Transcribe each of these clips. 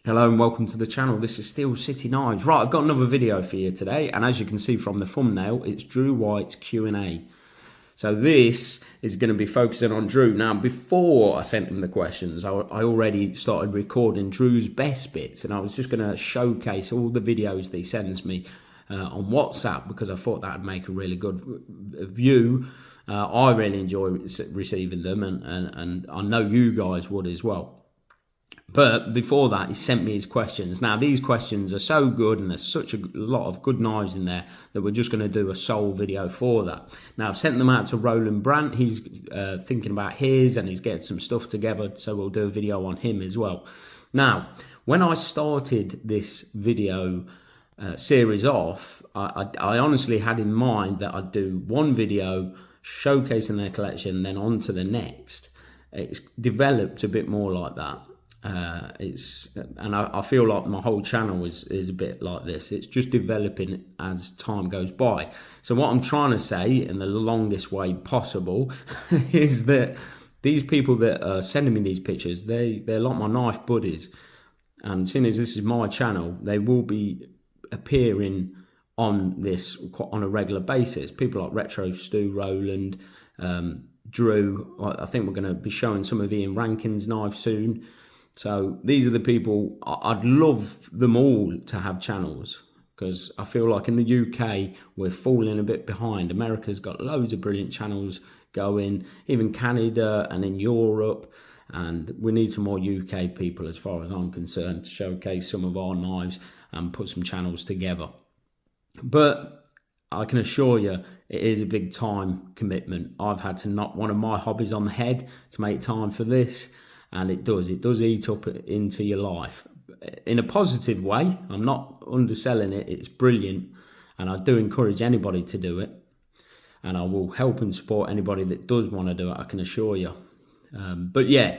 Hello and welcome to the channel. This is Steel City Knives. Right, I've got another video for you today, and as you can see from the thumbnail, it's Drew White's Q&A. So this is going to be focusing on Drew. Now, before I sent him the questions, I already started recording Drew's best bits, and I was just going to showcase all the videos that he sends me on WhatsApp because I thought that would make a really good view. I really enjoy receiving them, and I know you guys would as well. But before that, he sent me his questions. Now, these questions are so good, and there's such a lot of good knives in there that we're just going to do a sole video for that. Now, I've sent them out to Roland Brandt. He's thinking about his, and he's getting some stuff together, so we'll do a video on him as well. Now, when I started this video series off, I honestly had in mind that I'd do one video showcasing their collection, then on to the next. It's developed a bit more like that. I feel like my whole channel is a bit like this. It's just developing as time goes by. So what I'm trying to say in the longest way possible is that these people that are sending me these pictures, they're like my knife buddies. And seeing as this is my channel, they will be appearing on this on a regular basis. People like Retro Stu, Roland, Drew. I think we're going to be showing some of Ian Rankin's knives soon. So these are the people, I'd love them all to have channels, because I feel like in the UK, we're falling a bit behind. America's got loads of brilliant channels going, even Canada and in Europe. And we need some more UK people, as far as I'm concerned, to showcase some of our knives and put some channels together. But I can assure you, it is a big time commitment. I've had to knock one of my hobbies on the head to make time for this. And it does eat up into your life in a positive way. I'm not underselling it. It's brilliant. And I do encourage anybody to do it. And I will help and support anybody that does want to do it, I can assure you. But yeah,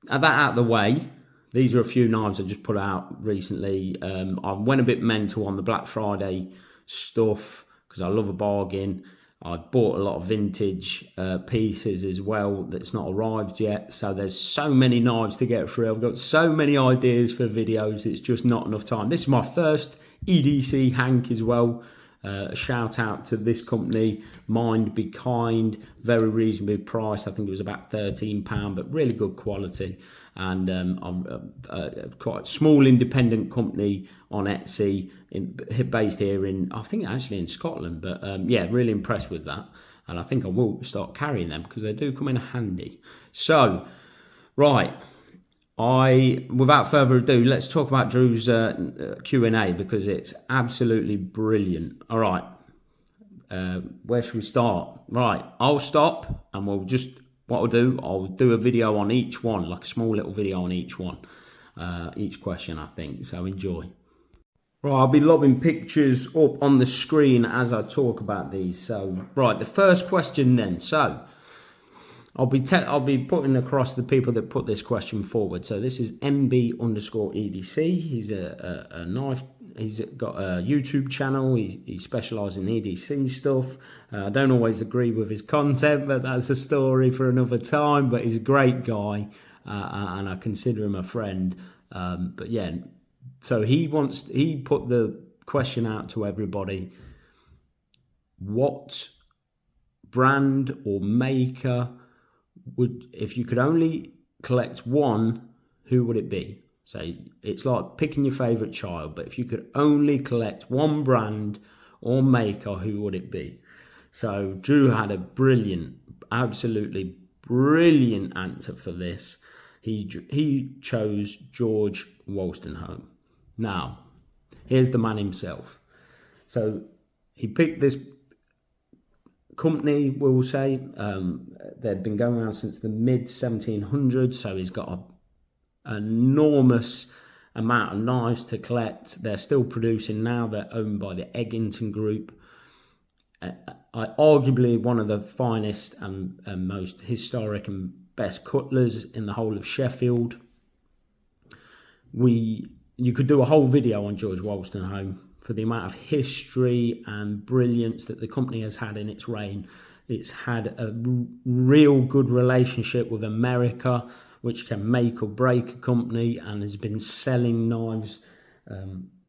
that out of the way, these are a few knives I just put out recently. I went a bit mental on the Black Friday stuff because I love a bargain. I bought a lot of vintage pieces as well that's not arrived yet. So there's so many knives to get through. I've got so many ideas for videos. It's just not enough time. This is my first EDC Hank as well. A shout out to this company, Mind Be Kind. Very reasonably priced. I think it was about £13, but really good quality. And I'm quite a small independent company on Etsy, based here in, I think actually in Scotland. But yeah, really impressed with that. And I think I will start carrying them because they do come in handy. So, right. Without further ado, let's talk about Drew's Q&A because it's absolutely brilliant. All right. Where should we start? Right. I'll stop and we'll just... What I'll do a video on each one, like a small little video on each one, each question, I think. So enjoy. Right, I'll be lobbing pictures up on the screen as I talk about these. So, right, the first question then. So, I'll be putting across the people that put this question forward. So this is MB_EDC. He's a knife. He's got a YouTube channel. He specialises in EDC stuff. I don't always agree with his content, but that's a story for another time. But he's a great guy, and I consider him a friend. But yeah, so he put the question out to everybody: what brand or maker if you could only collect one, who would it be? So it's like picking your favourite child, but if you could only collect one brand or maker, who would it be? So Drew had a brilliant, absolutely brilliant answer for this. He chose George Wolstenholme. Now, here's the man himself. So he picked this company, we'll say. They'd been going around since the mid-1700s, so he's got an enormous amount of knives to collect. They're still producing now. They're owned by the Eggington Group. Arguably one of the finest and most historic and best cutlers in the whole of Sheffield. You could do a whole video on George Wolstenholme for the amount of history and brilliance that the company has had in its reign. It's had a real good relationship with America, which can make or break a company, and has been selling knives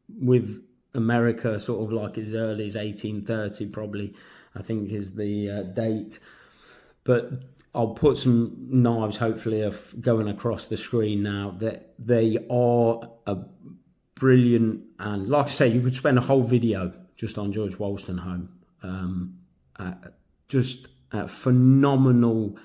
with America sort of like as early as 1830 probably, I think is the date. But I'll put some knives hopefully going across the screen now, that they are a brilliant, and like I say, you could spend a whole video just on George Wolstenholme. Just a phenomenal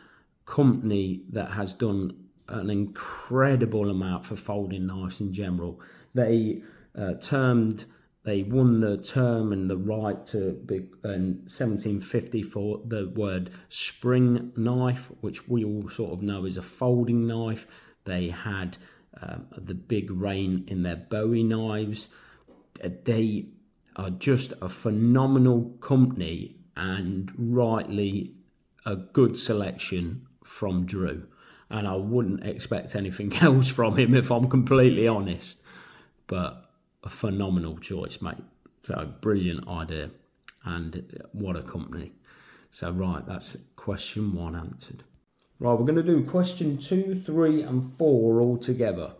company that has done an incredible amount for folding knives in general. They won the term and the right to be in 1750 for the word spring knife, which we all sort of know is a folding knife. They had the big reign in their Bowie knives. They are just a phenomenal company, and rightly a good selection from Drew. And I wouldn't expect anything else from him if I'm completely honest. But a phenomenal choice, mate. So brilliant idea, and what a company. So right, that's question 1 answered. Right, we're going to do question 2, 3 and 4 all together.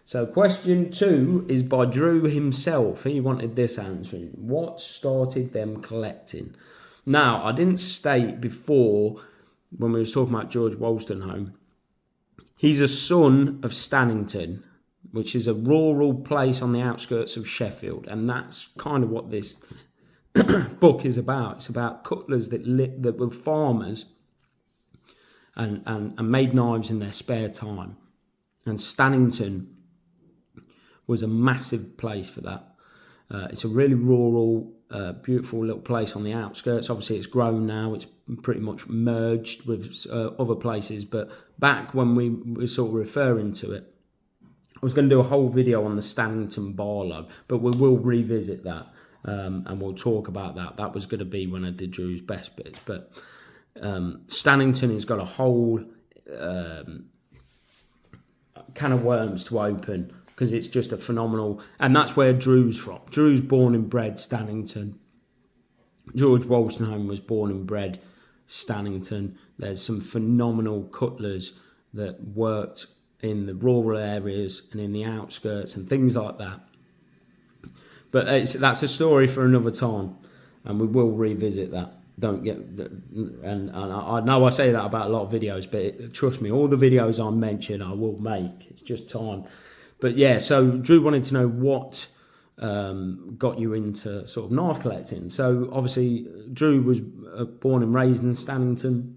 So question 2 is by Drew himself. He wanted this answering. What started them collecting? Now, I didn't state before when we was talking about George Wolstenholme, he's a son of Stannington, which is a rural place on the outskirts of Sheffield, and that's kind of what this book is about. It's about cutlers that were farmers and made knives in their spare time. And Stannington was a massive place for that. It's a really rural, beautiful little place on the outskirts. Obviously, it's grown now. It's pretty much merged with other places. But back when we were sort of referring to it, I was going to do a whole video on the Stannington Barlow, but we will revisit that and we'll talk about that. That was going to be when I did Drew's best bits. But Stannington has got a whole can of worms to open, because it's just a phenomenal, and that's where Drew's from. Drew's born and bred Stannington. George Wolstenholme was born and bred Stannington. There's some phenomenal cutlers that worked in the rural areas and in the outskirts and things like that. But that's a story for another time, and we will revisit that. Don't get, and I know I say that about a lot of videos, but trust me, all the videos I mention I will make. It's just time. But yeah, so Drew wanted to know what got you into sort of knife collecting. So obviously Drew was born and raised in Stannington,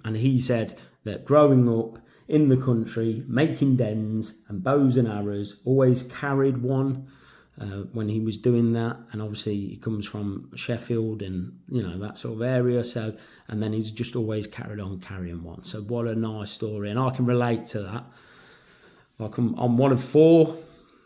and he said that growing up in the country, making dens and bows and arrows, always carried one when he was doing that. And obviously he comes from Sheffield and, you know, that sort of area. So, and then he's just always carried on carrying one. So what a nice story. And I can relate to that. I'm one of 4.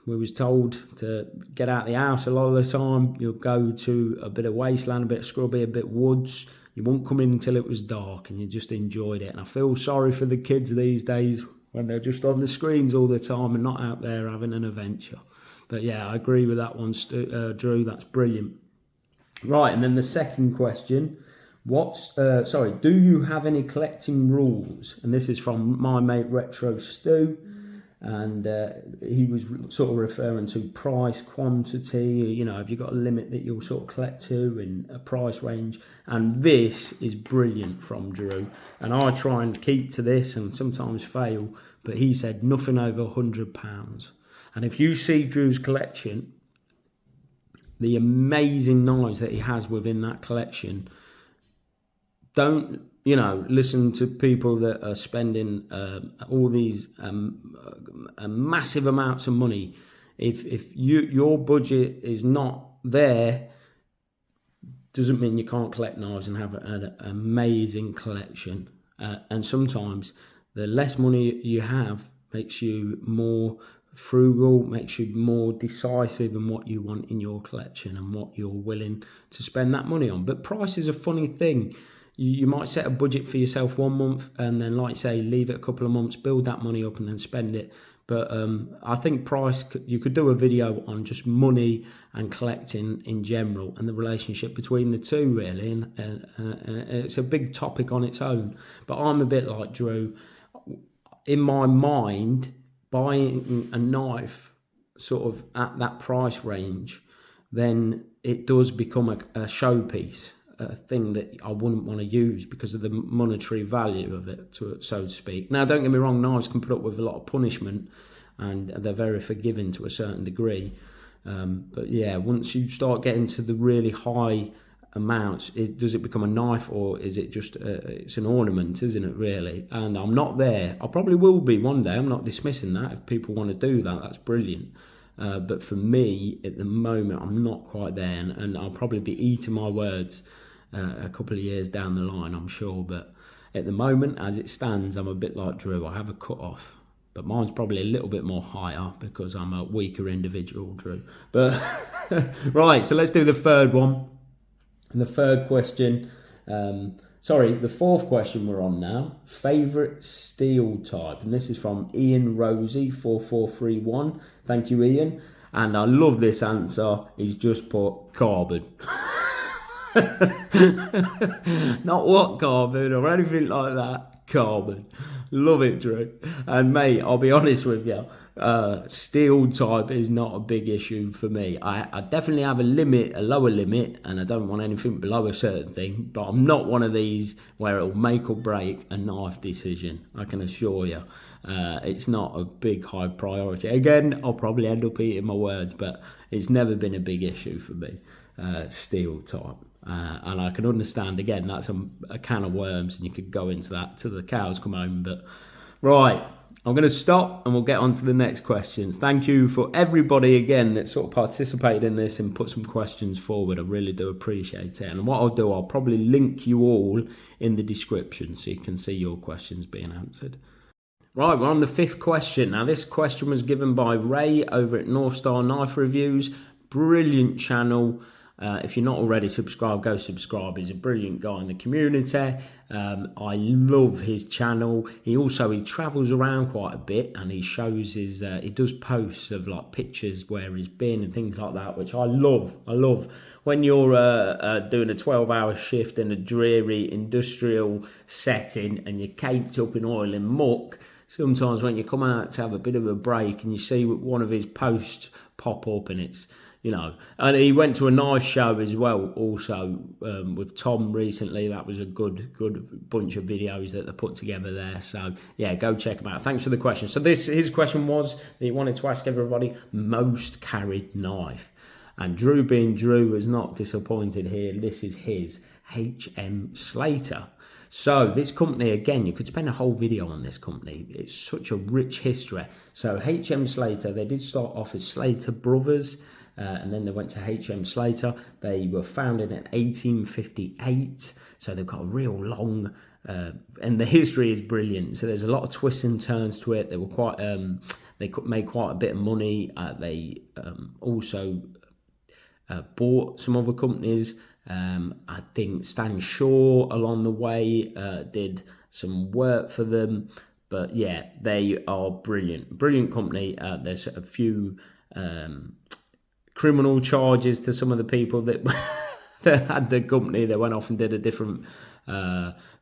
We was told to get out of the house a lot of the time. You'll go to a bit of wasteland, a bit of scrubby, a bit of woods. You won't come in until it was dark, and you just enjoyed it. And I feel sorry for the kids these days when they're just on the screens all the time and not out there having an adventure. But yeah, I agree with that one, Drew. That's brilliant. Right, and then the second question. Do you have any collecting rules? And this is from my mate Retro Stu. And he was sort of referring to price, quantity, you know, have you got a limit that you'll sort of collect to in a price range? And this is brilliant from Drew. And I try and keep to this and sometimes fail, but he said nothing over £100. And if you see Drew's collection, the amazing knives that he has within that collection, don't, you know, listen to people that are spending all these massive amounts of money. If your budget is not there, doesn't mean you can't collect knives and have an amazing collection. And sometimes the less money you have makes you more frugal, makes you more decisive in what you want in your collection and what you're willing to spend that money on. But price is a funny thing. You might set a budget for yourself 1 month and then, like say, leave it a couple of months, build that money up and then spend it. But I think price, you could do a video on just money and collecting in general and the relationship between the two, really. And it's a big topic on its own. But I'm a bit like Drew. in my mind, buying a knife sort of at that price range, then it does become a showpiece, a thing that I wouldn't want to use because of the monetary value of it, so to speak. Now, don't get me wrong, knives can put up with a lot of punishment and they're very forgiving to a certain degree. But yeah, once you start getting to the really high amounts, does it become a knife, or is it just it's an ornament, isn't it, really? And I'm not there. I probably will be one day. I'm not dismissing that. If people want to do that, that's brilliant. But for me, at the moment, I'm not quite there, and I'll probably be eating my words a couple of years down the line, I'm sure. But at the moment, as it stands, I'm a bit like Drew. I have a cut off, but mine's probably a little bit more higher because I'm a weaker individual, Drew. But right, so let's do the third one. And the third question, the fourth question we're on now. Favourite steel type? And this is from Ian Rosie 4431. Thank you, Ian. And I love this answer. He's just put carbon. Not what carbon or anything like that. Carbon. Love it, Drew. And mate, I'll be honest with you, steel type is not a big issue for me. I definitely have a lower limit, and I don't want anything below a certain thing, but I'm not one of these where it'll make or break a knife decision, I can assure you. It's not a big high priority. Again, I'll probably end up eating my words, but it's never been a big issue for me, steel type. And I can understand, again, that's a can of worms, and you could go into that till the cows come home. But right, I'm going to stop and we'll get on to the next questions. Thank you for everybody again that sort of participated in this and put some questions forward. I really do appreciate it. And what I'll do, I'll probably link you all in the description so you can see your questions being answered. Right, we're on the fifth question. Now, this question was given by Ray over at North Star Knife Reviews. Brilliant channel. If you're not already subscribed, go subscribe. He's a brilliant guy in the community. I love his channel. He travels around quite a bit, and he shows he does posts of like pictures where he's been and things like that, which I love. I love when you're doing a 12-hour shift in a dreary industrial setting and you're caked up in oil and muck. Sometimes when you come out to have a bit of a break and you see one of his posts pop up, and it's, you know, and he went to a knife show as well, also with Tom recently. That was a good bunch of videos that they put together there. So yeah, go check them out. Thanks for the question. So his question was that he wanted to ask everybody most carried knife, and Drew, being Drew, was not disappointed here. This is his HM Slater. So this company, again, you could spend a whole video on this company. It's such a rich history. So HM Slater, they did start off as Slater Brothers, and then they went to HM Slater. They were founded in 1858, so they've got a real long, and the history is brilliant. So there's a lot of twists and turns to it. They were quite, they could make quite a bit of money. They also bought some other companies. I think Stan Shaw along the way did some work for them. But yeah, they are brilliant company. There's a few criminal charges to some of the people that that had the company. They went off and did a different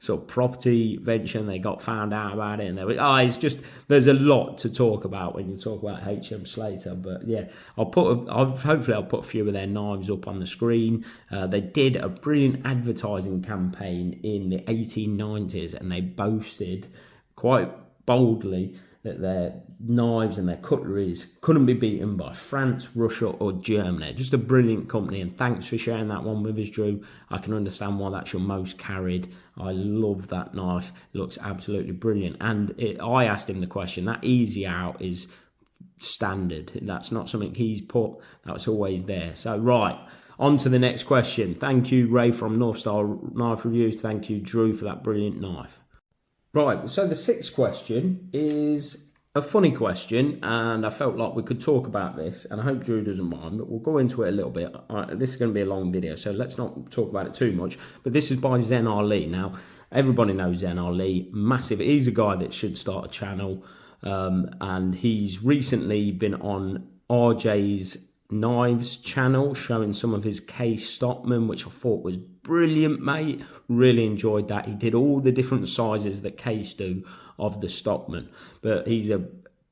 sort of property venture, and they got found out about it, and it's just, there's a lot to talk about when you talk about HM Slater. But yeah, hopefully I'll put a few of their knives up on the screen. They did a brilliant advertising campaign in the 1890s, and they boasted quite boldly that their knives and their cutleries couldn't be beaten by France, Russia or Germany. Just a brilliant company, and thanks for sharing that one with us, Drew. I can understand why that's your most carried. I love that knife. It looks absolutely brilliant. And I asked him the question, that easy out is standard. That's not something he's put, that's always there. So right, on to the next question. Thank you, Ray from North Star Knife Reviews. Thank you, Drew, for that brilliant knife. Right, so the sixth question is a funny question, and I felt like we could talk about this, and I hope Drew doesn't mind, but we'll go into it a little bit. This is going to be a long video, so let's not talk about it too much. But this is by Zen Ali. Now, everybody knows Zen Ali, massive. He's a guy that should start a channel, and he's recently been on RJ's Knives channel, showing some of his Case Stockman, which I thought was brilliant, mate. Really enjoyed that. He did all the different sizes that Case do of the Stockman. But he's a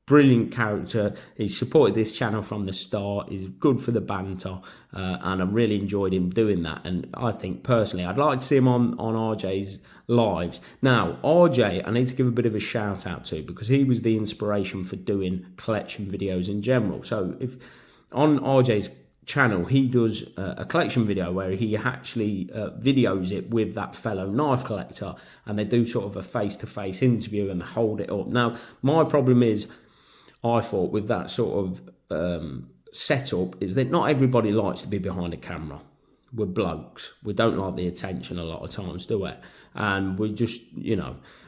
brilliant character. He's supported this channel from the start. He's good for the banter, and I really enjoyed him doing that. And I think personally, I'd like to see him on RJ's lives. Now, RJ, I need to give a bit of a shout out to, because he was the inspiration for doing collection videos in general. So if on RJ's channel, he does a collection video where he actually videos it with that fellow knife collector, and they do sort of a face-to-face interview and hold it up. Now, my problem is, I thought, with that sort of setup, is that not everybody likes to be behind a camera. We're blokes. We don't like the attention a lot of times, do we? And we just,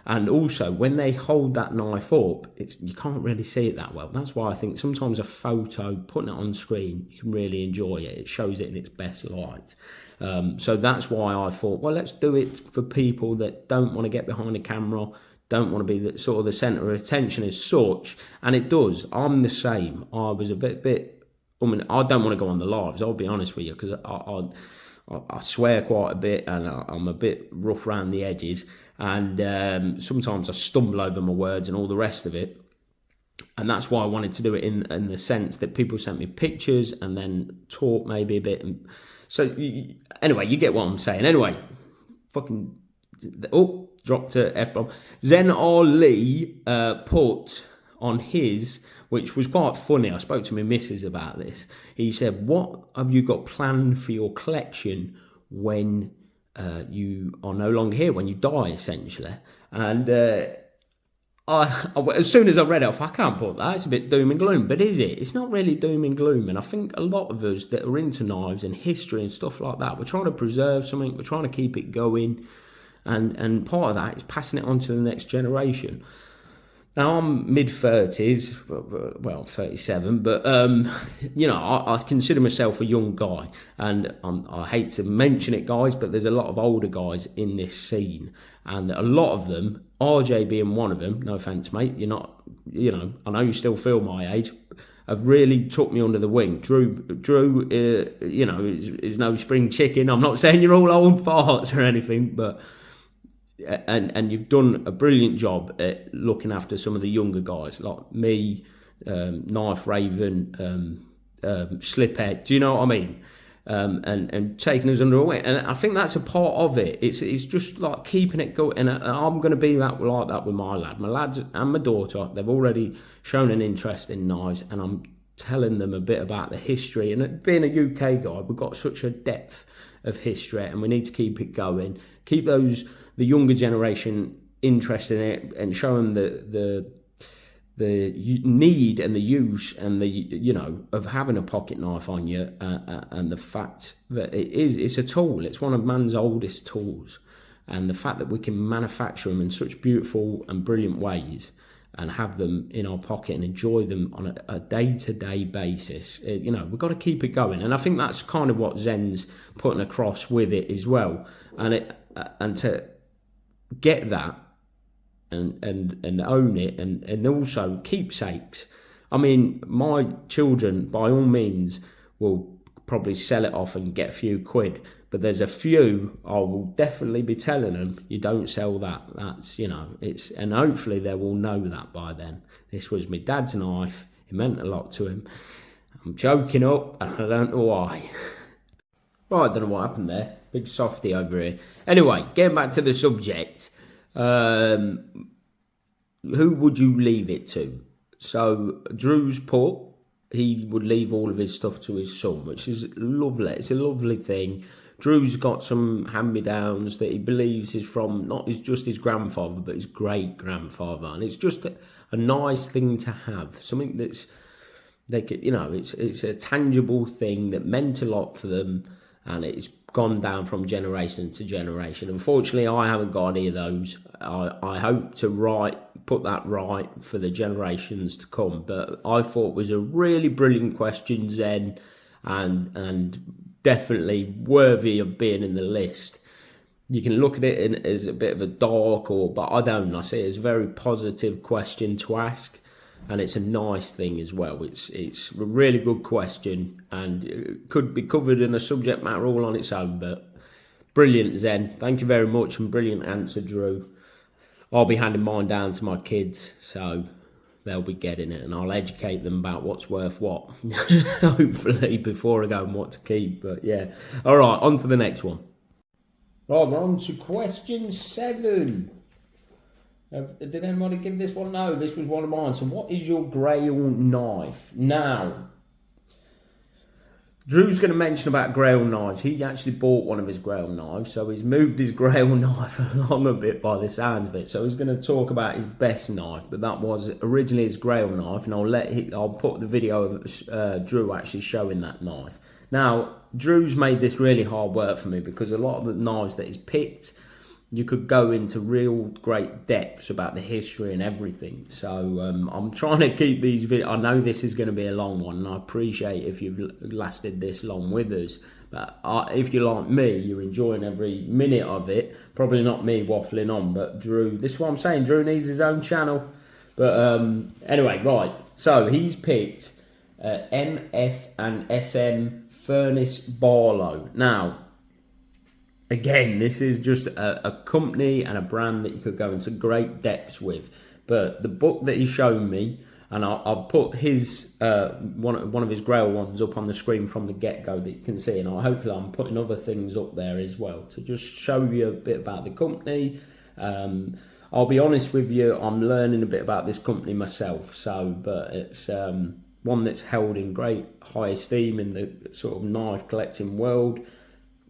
and also when they hold that knife up, you can't really see it that well. That's why I think sometimes a photo, putting it on screen, you can really enjoy it. It shows it in its best light. So that's why I thought, well, let's do it for people that don't want to get behind a camera, don't want to be sort of the centre of attention as such. And it does. I'm the same. I was a bit I mean, I don't want to go on the lives, I'll be honest with you, because I swear quite a bit, and I'm a bit rough around the edges, and sometimes I stumble over my words and all the rest of it. And that's why I wanted to do it in the sense that people sent me pictures and then talk maybe a bit. And so anyway, you get what I'm saying. Anyway, dropped a F-bomb. Zen Ali put on his, which was quite funny. I spoke to my missus about this. He said, what have you got planned for your collection when you are no longer here, when you die, essentially? And as soon as I read it off, I can't put that. It's a bit doom and gloom. But is it? It's not really doom and gloom. And I think a lot of us that are into knives and history and stuff like that, we're trying to preserve something. We're trying to keep it going. And part of that is passing it on to the next generation. Now, I'm mid-30s, well, 37, but, I consider myself a young guy, and I hate to mention it, guys, but there's a lot of older guys in this scene, and a lot of them, RJ being one of them, no offence, mate, you're not, I know you still feel my age, have really took me under the wing. Drew, is no spring chicken. I'm not saying you're all old farts or anything, but... And you've done a brilliant job at looking after some of the younger guys like me, Knife Raven, Sliphead. Do you know what I mean? And taking us under a wing. And I think that's a part of it. It's just like keeping it going. And I'm going to be like that with my lad. My lads and my daughter, they've already shown an interest in knives, and I'm telling them a bit about the history. And being a UK guy, we've got such a depth of history, and we need to keep it going. Keep the younger generation interested in it, and show them the need and the use and the of having a pocket knife on you, and the fact that it's a tool. It's one of man's oldest tools, and the fact that we can manufacture them in such beautiful and brilliant ways and have them in our pocket and enjoy them on a day-to-day basis. We've got to keep it going, and I think that's kind of what Zen's putting across with it as well. And to get that and own it, and also keepsakes. I mean, my children, by all means, will probably sell it off and get a few quid, but there's a few I will definitely be telling them, you don't sell that. That's, and hopefully they will know that by then. This was my dad's knife. It meant a lot to him. I'm joking up, and I don't know why. Well, I don't know what happened there. Big softy over here. Anyway, getting back to the subject. Who would you leave it to? So, Drew's put, he would leave all of his stuff to his son, which is lovely. It's a lovely thing. Drew's got some hand-me-downs that he believes is from not just his grandfather, but his great-grandfather. And it's just a nice thing to have. Something that's, it's a tangible thing that meant a lot for them, and it's gone down from generation to generation. Unfortunately, I haven't got any of those. I hope to put that right for the generations to come. But I thought it was a really brilliant question, Zen, and definitely worthy of being in the list. You can look at it as a bit of a dark, but I don't. I see it as a very positive question to ask. And it's a nice thing as well. It's a really good question, and it could be covered in a subject matter all on its own. But brilliant, Zen. Thank you very much, and brilliant answer, Drew. I'll be handing mine down to my kids, so they'll be getting it, and I'll educate them about what's worth what, hopefully, before I go and what to keep. But yeah, all right, on to the next one. Right, we're on to question 7. Did anybody give this one? No, this was one of mine. So what is your Grail knife? Now, Drew's going to mention about Grail knives. He actually bought one of his Grail knives, so he's moved his Grail knife along a bit by the sounds of it. So he's going to talk about his best knife, but that was originally his Grail knife, and I'll put the video of Drew actually showing that knife. Now, Drew's made this really hard work for me because a lot of the knives that he's picked, you could go into real great depths about the history and everything. So I'm trying to keep these videos. I know this is going to be a long one, and I appreciate if you've lasted this long with us. But if you're like me, you're enjoying every minute of it. Probably not me waffling on, but Drew, this is what I'm saying. Drew needs his own channel. But anyway, right. So he's picked NF and SM Furnace Barlow. Now, again, this is just a company and a brand that you could go into great depths with. But the book that he's shown me, and I'll put his one of his Grail ones up on the screen from the get-go that you can see. And hopefully I'm putting other things up there as well to just show you a bit about the company. I'll be honest with you, I'm learning a bit about this company myself. But it's one that's held in great high esteem in the sort of knife collecting world.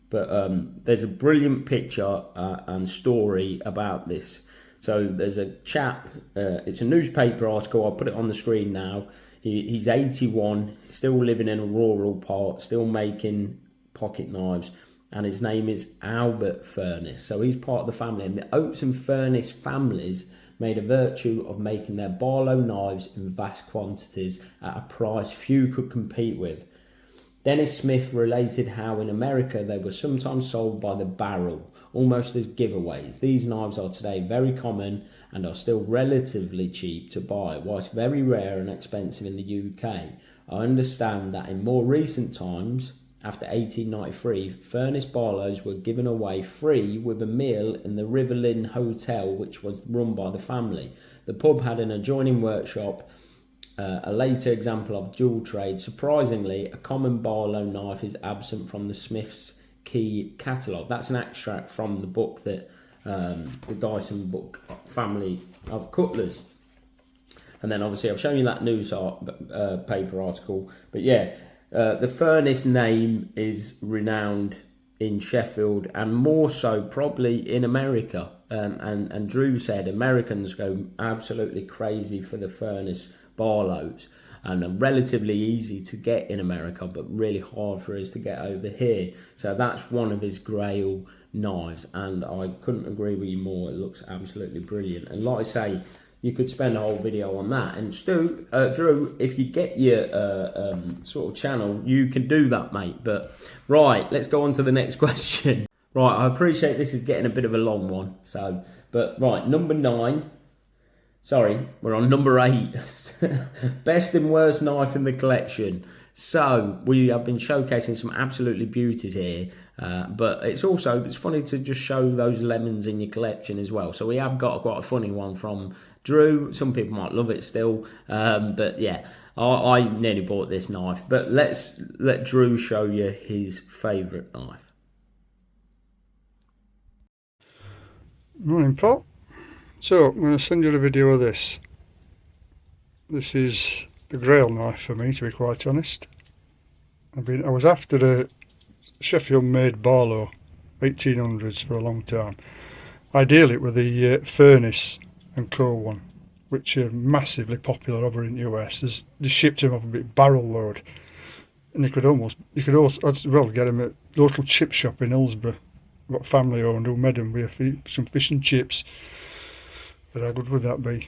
But there's a brilliant picture and story about this. So there's a chap, it's a newspaper article, I'll put it on the screen now. He's 81, still living in a rural part, still making pocket knives, and his name is Albert Furnace. So he's part of the family, and the Oates and Furnace families made a virtue of making their Barlow knives in vast quantities at a price few could compete with. Dennis Smith related how in America they were sometimes sold by the barrel, almost as giveaways. These knives are today very common and are still relatively cheap to buy, whilst very rare and expensive in the UK. I understand that in more recent times, after 1893, Furnace Barlows were given away free with a meal in the River Lynn Hotel, which was run by the family. The pub had an adjoining workshop. A later example of dual trade. Surprisingly, a common Barlow knife is absent from the Smith's key catalogue. That's an extract from the book that the Dyson book family of cutlers. And then obviously I've shown you that news paper article. But yeah, the Furnace name is renowned in Sheffield and more so probably in America. And Drew said Americans go absolutely crazy for the Furnace Barlows, and are relatively easy to get in America, but really hard for us to get over here. So that's one of his Grail knives, and I couldn't agree with you more. It looks absolutely brilliant, and like I say, you could spend a whole video on that. And Drew, if you get your sort of channel, you can do that, mate. But right, let's go on to the next question. Right, I appreciate this is getting a bit of a long one. So, but right, number 9. Sorry, we're on number 8. Best and worst knife in the collection. So we have been showcasing some absolutely beauties here, but it's funny to just show those lemons in your collection as well. So we have got quite a funny one from Drew. Some people might love it still, but yeah, I nearly bought this knife. But let's let Drew show you his favourite knife. Morning, Paul. So I'm going to send you a video of this. This is the Grail knife for me, to be quite honest. I was after the Sheffield made Barlow 1800s for a long time. Ideally it were the Furnace and Co one, which are massively popular over in the US. They shipped them off a bit barrel load, and you could also as well get them at the local chip shop in Hillsborough. Got family owned who made them with some fish and chips. But how good would that be?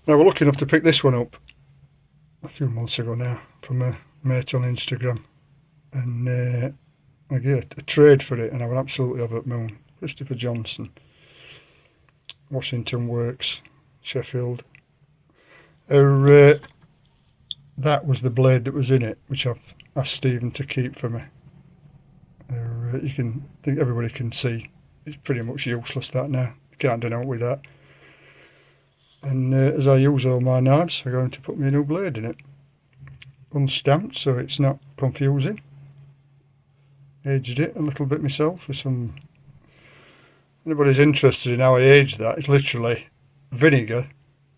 Now we're lucky enough to pick this one up a few months ago now from a mate on Instagram, and I get a trade for it, and I would absolutely over the moon. Christopher Johnson, Washington Works, Sheffield. That was the blade that was in it, which I've asked Stephen to keep for me. Everybody can see it's pretty much useless that now. You can't do anything with that. And as I use all my knives, I'm going to put my new blade in it. Unstamped, so it's not confusing. Aged it a little bit myself with some... Anybody's interested in how I aged that, it's literally vinegar,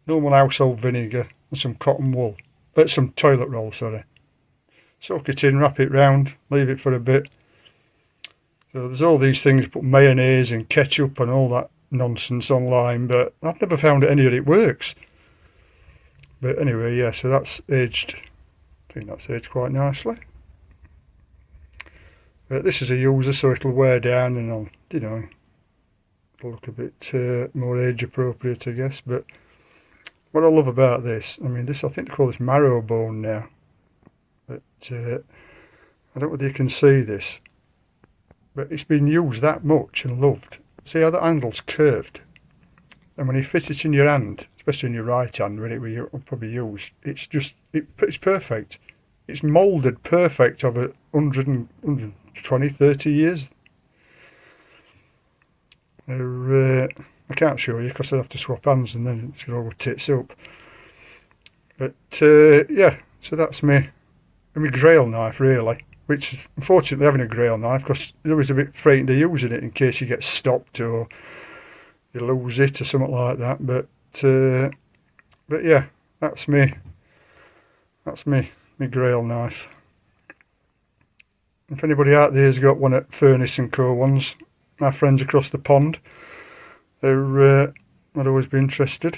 normal household vinegar, and some cotton wool. Some toilet roll, sorry. Soak it in, wrap it round, leave it for a bit. So there's all these things, put mayonnaise and ketchup and all that nonsense online, but I've never found any of it works. But anyway, yeah, so that's aged. I think that's aged quite nicely. This is a user, so it'll wear down and I'll, it'll look a bit more age appropriate, I guess. But what I love about this, I mean, this, I think they call this marrow bone now. But I don't know whether you can see this, but it's been used that much and loved. See how the handle's curved, and when you fit it in your hand, especially in your right hand, when you probably use, it's just it's perfect. It's moulded perfect over 120, 30 years. I can't show you because I'd have to swap hands and then it's all tits up. But yeah, so that's my Grail knife really. Which is unfortunately having a Grail knife because you're always a bit frightened of using it in case you get stopped or you lose it or something like that. But yeah, that's me Grail knife. If anybody out there's got one at Furnace and Co ones, my friends across the pond, I'd always be interested.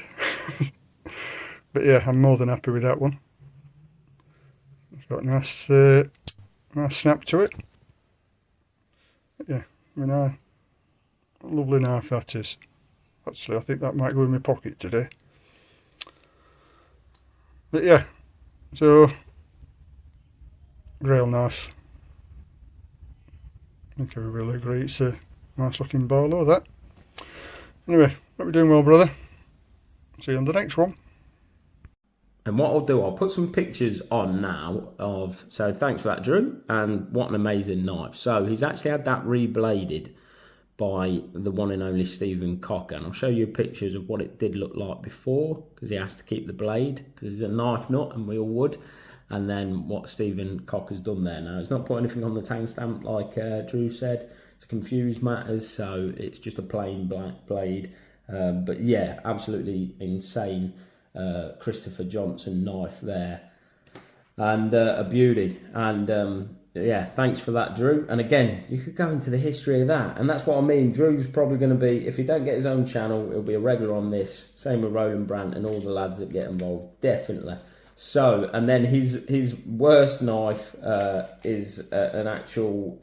But yeah, I'm more than happy with that one. It's got a nice snap to it. Yeah, I mean, a lovely knife that is. Actually, I think that might go in my pocket today. But yeah, so Grail knife. I think everybody will agree it's a nice looking bolo, that. Anyway, hope you're doing well, brother. See you on the next one. And what I'll do, I'll put some pictures on now of, so thanks for that, Drew, and what an amazing knife. So he's actually had that rebladed by the one and only Stephen Cocker, and I'll show you pictures of what it did look like before, because he has to keep the blade, because he's a knife nut, and we all would, and then what Stephen Cocker's done there. Now, he's not put anything on the tang stamp like Drew said, to confuse matters, so it's just a plain black blade, but yeah, absolutely insane. Christopher Johnson knife there, and a beauty. And yeah, thanks for that, Drew. And again, you could go into the history of that, and that's what I mean. Drew's probably going to be, if he don't get his own channel, he'll be a regular on this. Same with Roland Brandt and all the lads that get involved, definitely. So, and then his worst knife is an actual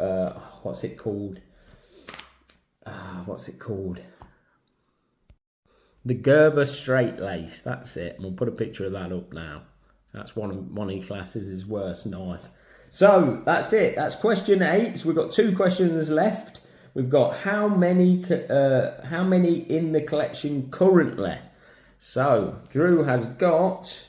what's it called? The Gerber straight lace, that's it. And we'll put a picture of that up now. That's one he classes his worst knife. So that's it. That's question 8. So we've got 2 questions left. We've got how many in the collection currently? So Drew has got,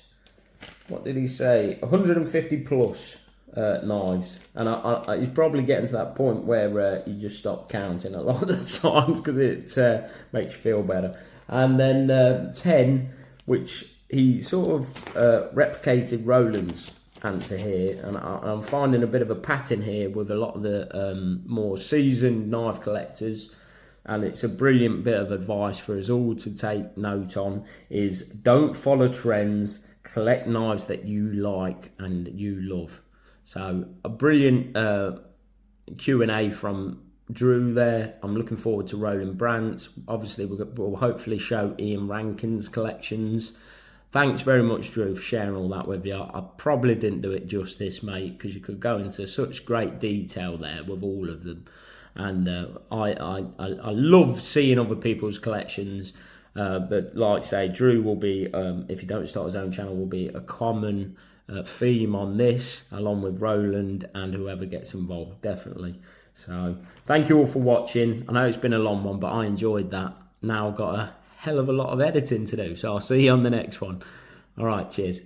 what did he say? 150 plus knives, and he's probably getting to that point where you just stop counting a lot of the times because it makes you feel better. And then 10, which he sort of replicated Roland's answer here, and I'm finding a bit of a pattern here with a lot of the more seasoned knife collectors, and it's a brilliant bit of advice for us all to take note on, is don't follow trends, collect knives that you like and you love. So a brilliant Q&A from Drew there. I'm looking forward to Roland Brandt's. Obviously, we'll hopefully show Ian Rankin's collections. Thanks very much, Drew, for sharing all that with you. I probably didn't do it justice, mate, because you could go into such great detail there with all of them. And I love seeing other people's collections. But like I say, Drew will be, if you don't start his own channel, will be a common theme on this, along with Roland and whoever gets involved, definitely. So thank you all for watching. I know it's been a long one, but I enjoyed that. Now I've got a hell of a lot of editing to do, so I'll see you on the next one. All right, cheers.